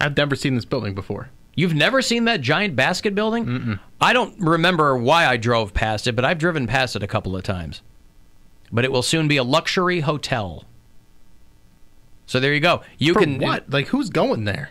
I've never seen this building before. You've never seen that giant basket building? Mm-mm. I don't remember why I drove past it, but I've driven past it a couple of times. But it will soon be a luxury hotel. So there you go. For what? Like, who's going there?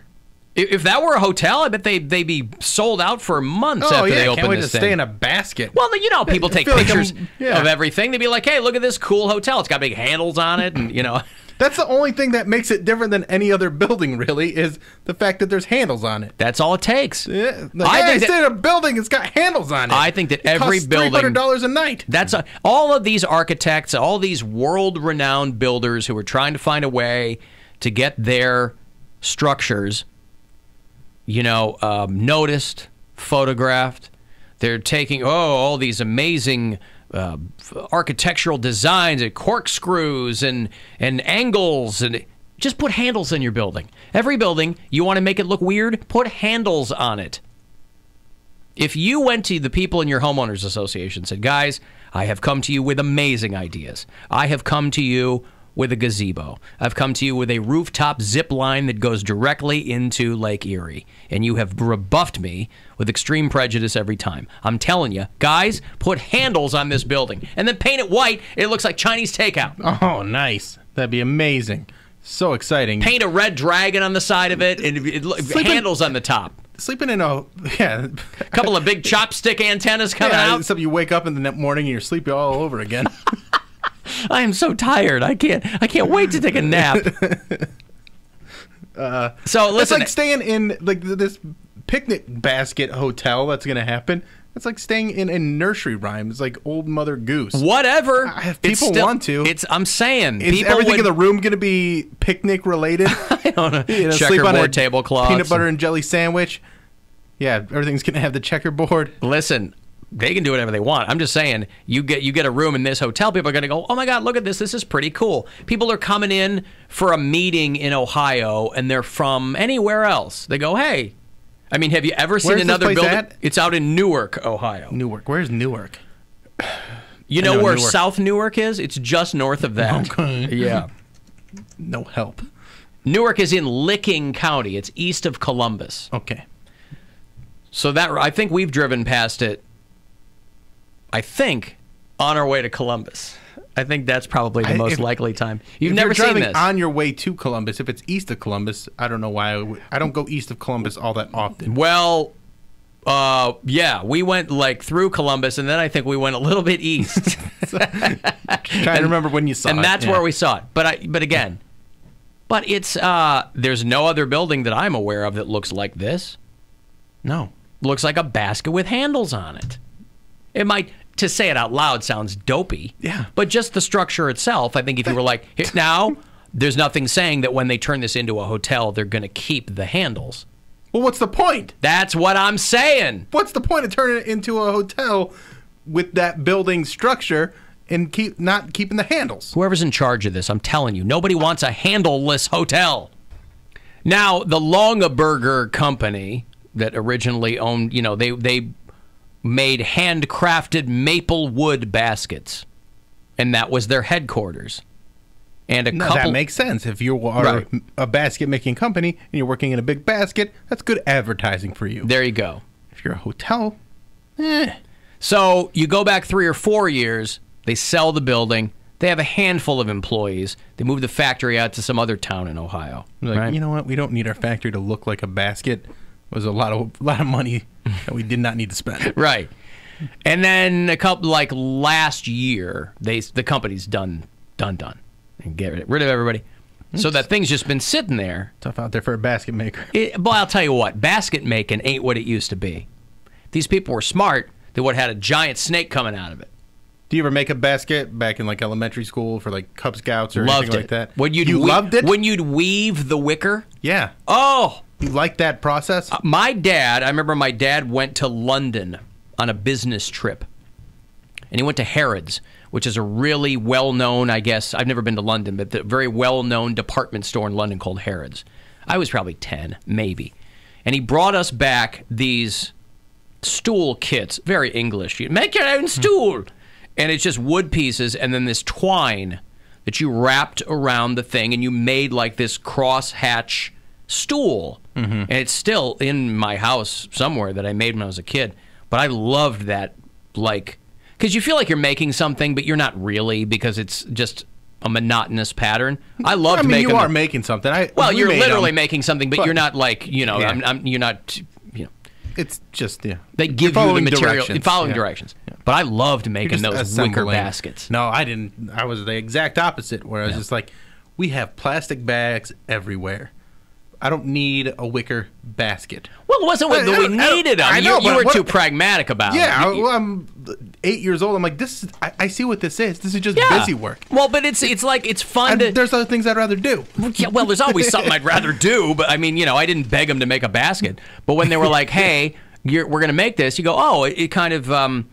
If that were a hotel, I bet they'd be sold out for months after they open can't wait this to thing. stay in a basket. Well, you know, people take feel like pictures of everything. They'd be like, hey, look at this cool hotel. It's got big handles on it, and, you know. That's the only thing that makes it different than any other building, really, is the fact that there's handles on it. That's all it takes. Yeah. I stay in a building, it's got handles on it. I think that every building... $300 a night. All of these architects, all these world-renowned builders who are trying to find a way to get their structures, you know, noticed, photographed. They're taking, all these amazing... architectural designs and corkscrews and angles, and just put handles in your building. Every building, you want to make it look weird, put handles on it. If you went to the people in your homeowners association and said, guys, I have come to you with amazing ideas. I have come to you with a gazebo. I've come to you with a rooftop zip line that goes directly into Lake Erie. And you have rebuffed me with extreme prejudice every time. I'm telling you, guys, put handles on this building. And then paint it white. It looks like Chinese takeout. Oh, nice. That'd be amazing. So exciting. Paint a red dragon on the side of it, and handles on the top. Sleeping in a couple of big chopstick antennas coming out. Except you wake up in the morning and you're sleepy all over again. I am so tired. I can't wait to take a nap. So listen, it's like staying in like this picnic basket hotel. That's going to happen. It's like staying in a nursery rhyme. It's like Old Mother Goose. Whatever. If people want to. I'm saying. Is everything in the room going to be picnic related? I don't know. Sleep on a tablecloth. Peanut butter and jelly sandwich. Yeah, everything's going to have the checkerboard. Listen. They can do whatever they want. I'm just saying, you get a room in this hotel, people are going to go, oh my God, look at this. This is pretty cool. People are coming in for a meeting in Ohio, and they're from anywhere else. They go, hey. I mean, have you ever seen another building? At? It's out in Newark, Ohio. Newark. Where's Newark? You know where Newark. South Newark is? It's just north of that. Okay. Yeah. No help. Newark is in Licking County. It's east of Columbus. Okay. So I think we've driven past it. I think on our way to Columbus. I think that's probably the most likely time. You've never seen this. On your way to Columbus, if it's east of Columbus, I don't know why. I don't go east of Columbus all that often. Well, yeah, we went like through Columbus, and then I think we went a little bit east. Trying to remember when you saw it. And that's where we saw it. But again, it's there's no other building that I'm aware of that looks like this. No. Looks like a basket with handles on it. It might, to say it out loud, sounds dopey. Yeah. But just the structure itself, I think if you were like, now, there's nothing saying that when they turn this into a hotel, they're going to keep the handles. Well, what's the point? That's what I'm saying. What's the point of turning it into a hotel with that building structure and not keeping the handles? Whoever's in charge of this, I'm telling you, nobody wants a handleless hotel. Now, the Longaberger Company that originally owned, they made handcrafted maple wood baskets, and that was their headquarters. And that makes sense. If you are a basket making company and you're working in a big basket, that's good advertising for you. There you go. If you're a hotel, So you go back 3 or 4 years, they sell the building, they have a handful of employees, they move the factory out to some other town in Ohio. Like, you know what? We don't need our factory to look like a basket. It was a lot of money that we did not need to spend. Right. And then last year, the company's done. And get rid of everybody. So that thing's just been sitting there. Tough out there for a basket maker. But I'll tell you what, basket making ain't what it used to be. These people were smart. They would have had a giant snake coming out of it. Do you ever make a basket back in like elementary school for like Cub Scouts or anything like that? Loved it? When you'd weave the wicker? Yeah. Oh! You like that process? I remember my dad went to London on a business trip. And he went to Harrods, which is a really well-known, I guess, I've never been to London, but the very well-known department store in London called Harrods. I was probably 10, maybe. And he brought us back these stool kits, very English. You make your own stool. And it's just wood pieces and then this twine that you wrapped around the thing, and you made like this cross-hatch stool. And it's still in my house somewhere that I made when I was a kid. But I loved that, like, because you feel like you're making something, but you're not really, because it's just a monotonous pattern. I loved making. You are making something. You're literally making something, but you're not like, you're not. It's just They give you the material, following directions. directions. But I loved making those wicker assembling. baskets. No, I didn't. I was the exact opposite, where I was just like, we have plastic bags everywhere. I don't need a wicker basket. Well, it wasn't that we needed them. I know, you were too pragmatic about it. Yeah, I'm 8 years old. I'm like, this is. I see what this is. This is just busy work. Well, but it's like it's fun. There's other things I'd rather do. Yeah, well, there's always something I'd rather do. But I mean, I didn't beg them to make a basket. But when they were like, "Hey, we're going to make this," you go, "Oh, it kind of."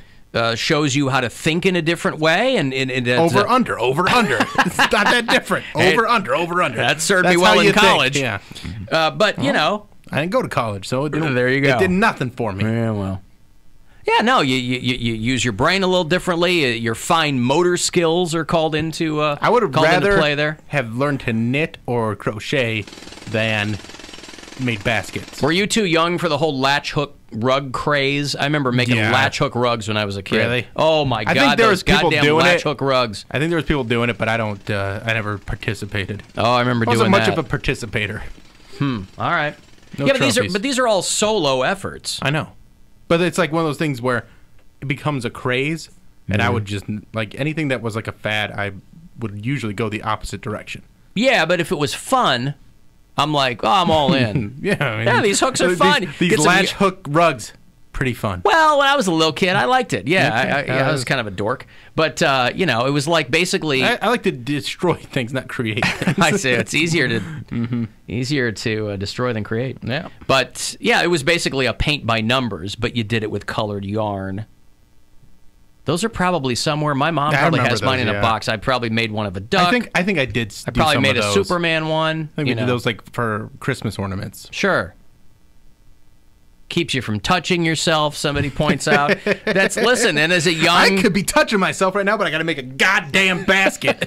Shows you how to think in a different way, and over under. It's not that different. Over under. That served me well in college. Yeah, but I didn't go to college, so there you go. It did nothing for me. Yeah, well, yeah, no, you use your brain a little differently. Your fine motor skills are called into. I would have rather play there. Have learned to knit or crochet than made baskets. Were you too young for the whole latch hook rug craze? I remember making latch hook rugs when I was a kid. Really? Oh my God! I think there was people goddamn doing latch hook rugs. I think there was people doing it, but I don't. I never participated. Oh, I remember doing that. I wasn't much of a participator. All right. No yeah, trophies. but these are all solo efforts. I know, but it's like one of those things where it becomes a craze, and I would just like anything that was like a fad. I would usually go the opposite direction. Yeah, but if it was fun, I'm like, I'm all in. Yeah, these hooks are fun. These latch hook rugs, pretty fun. Well, when I was a little kid, I liked it. Yeah, I was kind of a dork. But, it was like basically... I like to destroy things, not create things. I say it's easier to destroy than create. Yeah. But, yeah, it was basically a paint by numbers, but you did it with colored yarn. Those are probably somewhere. My mom probably has mine in a box. I probably made one of a duck. I think I did. I probably made a Superman one. I think we did those like for Christmas ornaments. Sure. Keeps you from touching yourself. Somebody points out. Listen. And as a young, I could be touching myself right now, but I got to make a goddamn basket.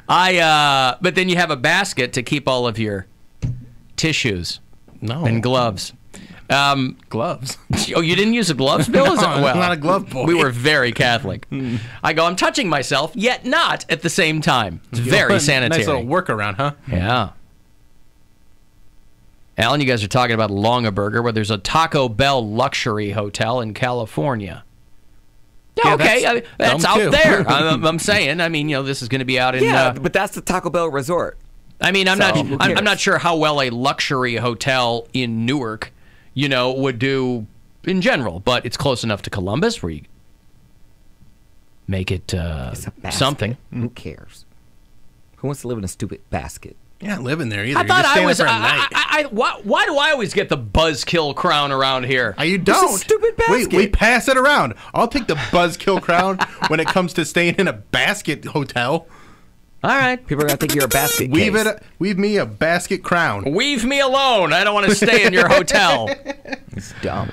But then you have a basket to keep all of your tissues. And gloves. Gloves. Oh, you didn't use the gloves, Bill? No, I'm not a glove boy. We were very Catholic. I go, I'm touching myself, yet not at the same time. It's very sanitary. Nice little workaround, huh? Yeah. Alan, you guys are talking about Longaberger, where there's a Taco Bell luxury hotel in California. Yeah, okay, that's out there. I'm saying. I mean, this is going to be out in. Yeah, but that's the Taco Bell resort. I mean, I'm not sure how well a luxury hotel in Newark, would do in general, but it's close enough to Columbus where you make it something. Who cares? Who wants to live in a stupid basket? You're not living there either. I thought You're just staying there for a night. Why do I always get the buzzkill crown around here? You don't. It's a stupid basket. We pass it around. I'll take the buzzkill crown when it comes to staying in a basket hotel. All right. People are going to think you're a basket case. Weave me a basket crown. Weave me alone. I don't want to stay in your hotel. It's dumb.